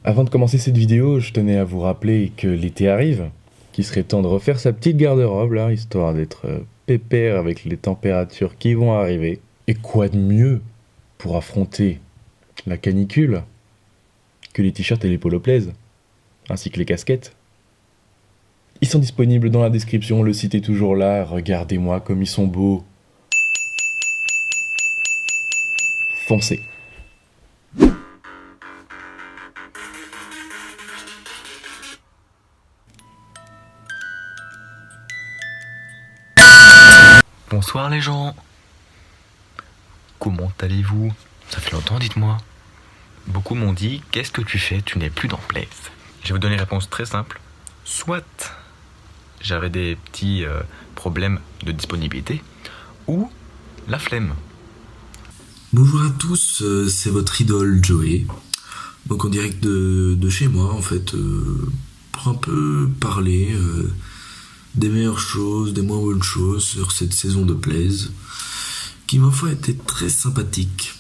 Avant de commencer cette vidéo, je tenais à vous rappeler que l'été arrive, qu'il serait temps de refaire sa petite garde-robe là, histoire d'être pépère avec les températures qui vont arriver. Et quoi de mieux pour affronter la canicule que les t-shirts et les poloplaises, ainsi que les casquettes. Ils sont disponibles dans la description, le site est toujours là, regardez-moi comme ils sont beaux. Foncez. Bonsoir les gens. Comment allez-vous? Ça fait longtemps, dites-moi. Beaucoup m'ont dit, qu'est-ce que tu fais? Tu n'es plus dans Blaze. Je vais vous donner une réponse très simple. Soit j'avais des petits problèmes de disponibilité, ou la flemme. Bonjour à tous, c'est votre idole Joey. Donc en direct de chez moi en fait, pour un peu parler des meilleures choses, des moins bonnes choses sur cette saison de Blaze, qui ma foi était très sympathique.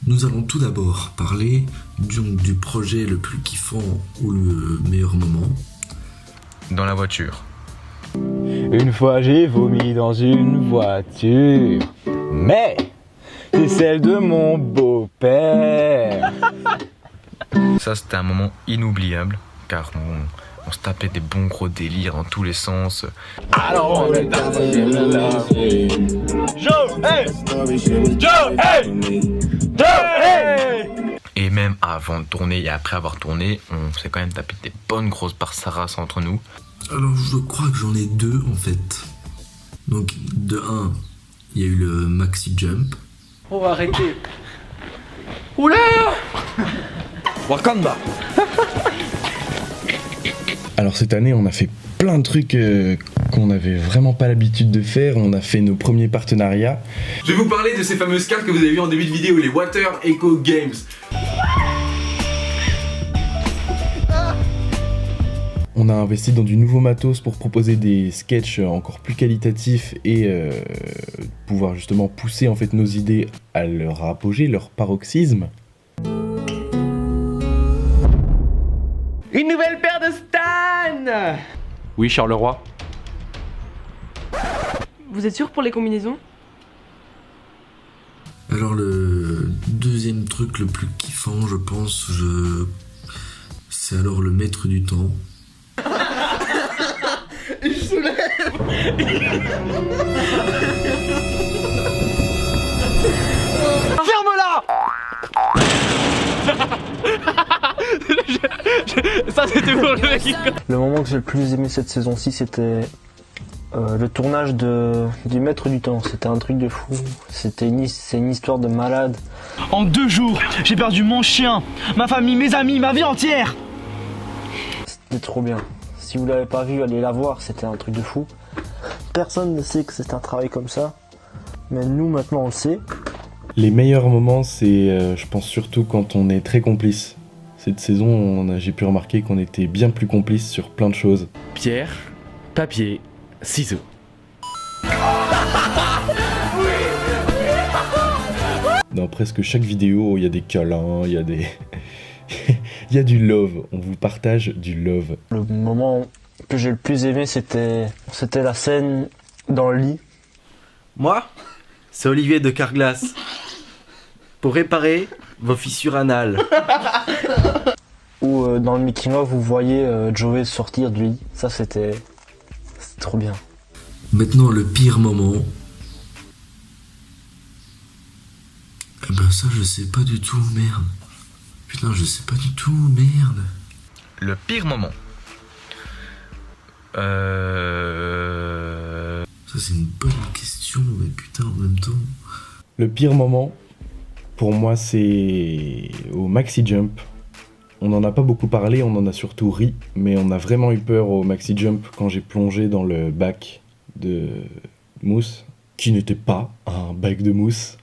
Nous allons tout d'abord parler du projet le plus kiffant ou le meilleur moment. Dans la voiture. Une fois j'ai vomi dans une voiture, mais c'est celle de mon beau-père. Ça, c'était un moment inoubliable, car on se tapait des bons gros délires dans tous les sens. Alors on est hey! Joe, hey! Joe, hey! Joe, hey! Et même avant de tourner et après avoir tourné, on s'est quand même tapé des bonnes grosses barsaras entre nous. Alors je crois que j'en ai deux en fait. Donc de un, il y a eu le maxi jump. Oh arrêtez. Oula Wakanda. Alors cette année, on a fait plein de trucs qu'on n'avait vraiment pas l'habitude de faire. On a fait nos premiers partenariats. Je vais vous parler de ces fameuses cartes que vous avez vues en début de vidéo, les Water Echo Games. On a investi dans du nouveau matos pour proposer des sketchs encore plus qualitatifs et pouvoir justement pousser en fait nos idées à leur apogée, leur paroxysme. Une nouvelle paire de Stan. Oui, Charleroi. Vous êtes sûr pour les combinaisons? Alors le deuxième truc le plus kiffant je pense, c'est alors le maître du temps. Je soulève. Ferme-la. Ça c'était pour le mec. Le moment que j'ai le plus aimé cette saison-ci, c'était le tournage du Maître du Temps. C'était un truc de fou. C'est une histoire de malade. En 2 jours, j'ai perdu mon chien, ma famille, mes amis, ma vie entière. C'était trop bien. Si vous l'avez pas vu, allez la voir. C'était un truc de fou. Personne ne sait que c'est un travail comme ça. Mais nous, maintenant, on le sait. Les meilleurs moments, c'est je pense surtout quand on est très complice. Cette saison, j'ai pu remarquer qu'on était bien plus complices sur plein de choses. Pierre, papier, ciseaux. Dans presque chaque vidéo, il y a des câlins, il y a des... il y a du love, on vous partage du love. Le moment que j'ai le plus aimé, c'était la scène dans le lit. Moi, c'est Olivier de Carglass. Pour réparer vos fissures anales. Où dans le making of, vous voyez Joey sortir du lit. Ça, c'était trop bien. Maintenant le pire moment. Eh ben ça je sais pas du tout, merde. Putain je sais pas du tout, merde. Le pire moment. Ça c'est une bonne question, mais putain en même temps. Le pire moment, pour moi, c'est au Maxi Jump. On n'en a pas beaucoup parlé, on en a surtout ri, mais on a vraiment eu peur au Maxi Jump quand j'ai plongé dans le bac de mousse, qui n'était pas un bac de mousse.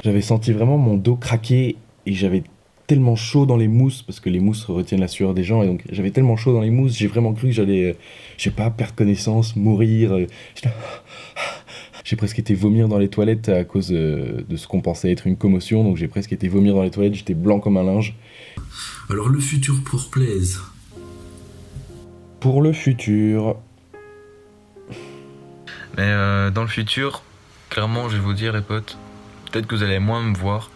J'avais senti vraiment mon dos craquer et j'avais tellement chaud dans les mousses, parce que les mousses retiennent la sueur des gens, et donc j'avais tellement chaud dans les mousses, j'ai vraiment cru que j'allais, je sais pas, perdre connaissance, mourir. J'étais là, J'ai presque été vomir dans les toilettes à cause de ce qu'on pensait être une commotion, donc j'ai presque été vomir dans les toilettes, j'étais blanc comme un linge. Alors le futur pour Blaise. Pour le futur... Mais dans le futur, clairement, je vais vous dire, les potes, peut-être que vous allez moins me voir,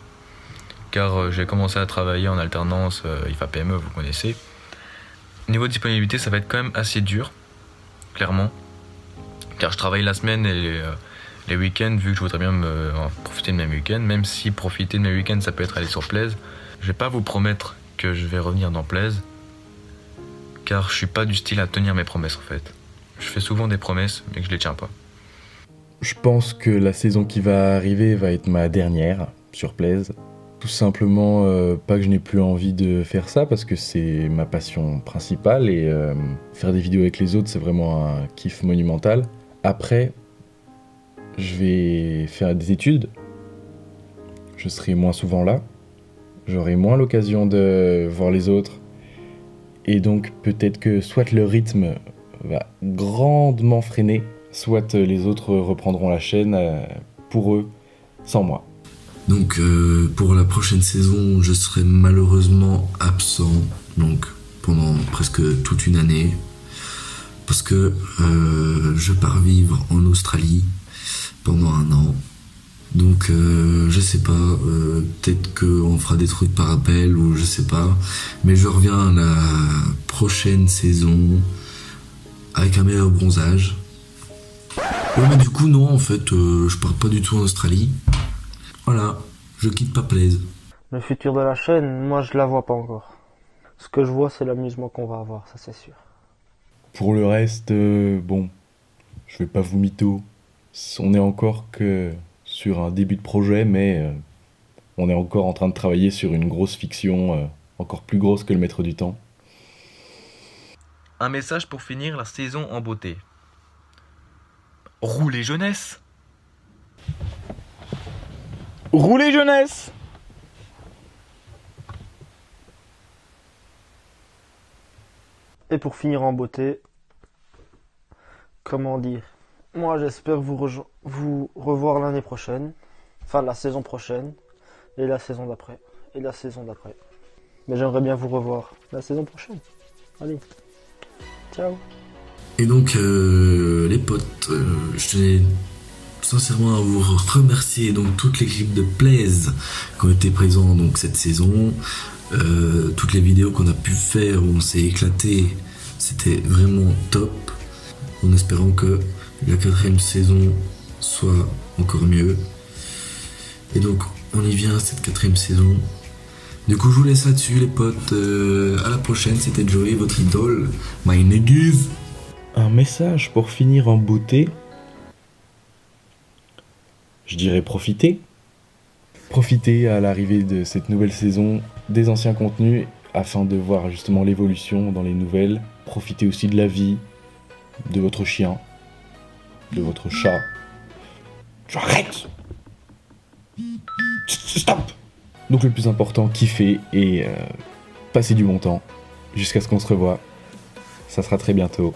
car j'ai commencé à travailler en alternance IFA PME, vous connaissez. Niveau disponibilité, ça va être quand même assez dur, clairement, car je travaille la semaine et les week-ends, vu que je voudrais bien profiter de mes week-ends, même si profiter de mes week-ends, ça peut être aller sur Blaise. Je vais pas vous promettre que je vais revenir dans Blaise, car je suis pas du style à tenir mes promesses en fait. Je fais souvent des promesses, mais que je les tiens pas. Je pense que la saison qui va arriver va être ma dernière sur Blaise. Tout simplement, pas que je n'ai plus envie de faire ça, parce que c'est ma passion principale, et faire des vidéos avec les autres, c'est vraiment un kiff monumental. Après, je vais faire des études, je serai moins souvent là, j'aurai moins l'occasion de voir les autres, et donc peut-être que soit le rythme va grandement freiner, soit les autres reprendront la chaîne pour eux, sans moi. Donc pour la prochaine saison, je serai malheureusement absent, donc pendant presque toute une année, parce que je pars vivre en Australie pendant 1 an. Donc je sais pas, peut-être qu'on fera des trucs par appel ou je sais pas, mais je reviens la prochaine saison avec un meilleur bronzage. Ouais, mais du coup non, en fait je pars pas du tout en Australie. Voilà, je quitte pas Blaise. Le futur de la chaîne, moi je la vois pas encore. Ce que je vois, c'est l'amusement qu'on va avoir, ça c'est sûr. Pour le reste, bon, je vais pas vous mytho. On est encore que sur un début de projet, mais on est encore en train de travailler sur une grosse fiction, encore plus grosse que le Maître du Temps. Un message pour finir la saison en beauté. Roulez jeunesse! Roulez jeunesse! Et pour finir en beauté, comment dire, moi j'espère vous revoir l'année prochaine, enfin la saison prochaine, et la saison d'après, et la saison d'après. Mais j'aimerais bien vous revoir la saison prochaine. Allez, ciao! Et donc les potes, je tenais sincèrement à vous remercier, donc toute l'équipe de Blaise qui ont été présents donc cette saison, toutes les vidéos qu'on a pu faire où on s'est éclaté, c'était vraiment top, en espérant que la 4e saison soit encore mieux. Et donc on y vient, cette 4e saison. Du coup je vous laisse là-dessus les potes, à la prochaine, c'était Joey, votre idole, my niggas. Un message pour finir en beauté. Je dirais profiter. Profiter à l'arrivée de cette nouvelle saison des anciens contenus afin de voir justement l'évolution dans les nouvelles. Profitez aussi de la vie, de votre chien, de votre chat. Arrête! Stop! Donc le plus important, kiffez et passez du bon temps jusqu'à ce qu'on se revoie. Ça sera très bientôt.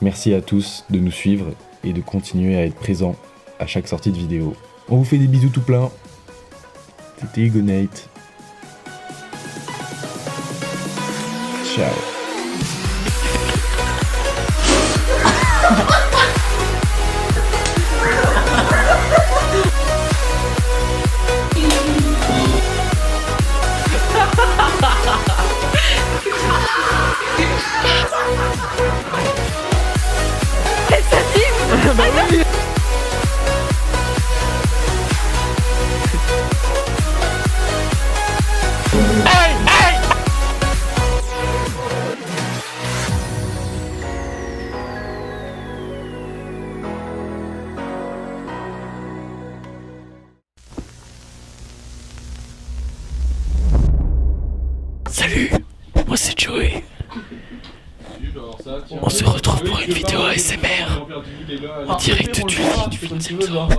Merci à tous de nous suivre et de continuer à être présents à chaque sortie de vidéo. On vous fait des bisous tout plein. C'était Hugonate. Ciao. Salut, moi c'est Joey. On se retrouve pour une vidéo ASMR en direct du lit du 8e soir.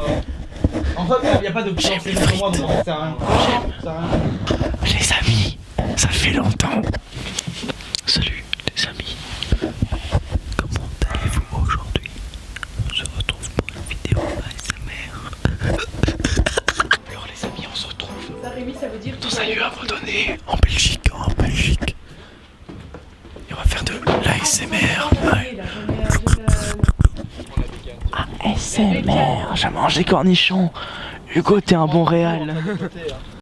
En fait, il n'y a pas de J'aime les frites. Les amis, ça fait longtemps. Salut les amis. Comment allez-vous aujourd'hui? On se retrouve pour une vidéo ASMR. Rémi, ça veut dire Ton salut à me donner en Belgique, Et on va faire de l'ASMR. ASMR, j'ai mangé cornichon. Hugo, t'es un bon réal.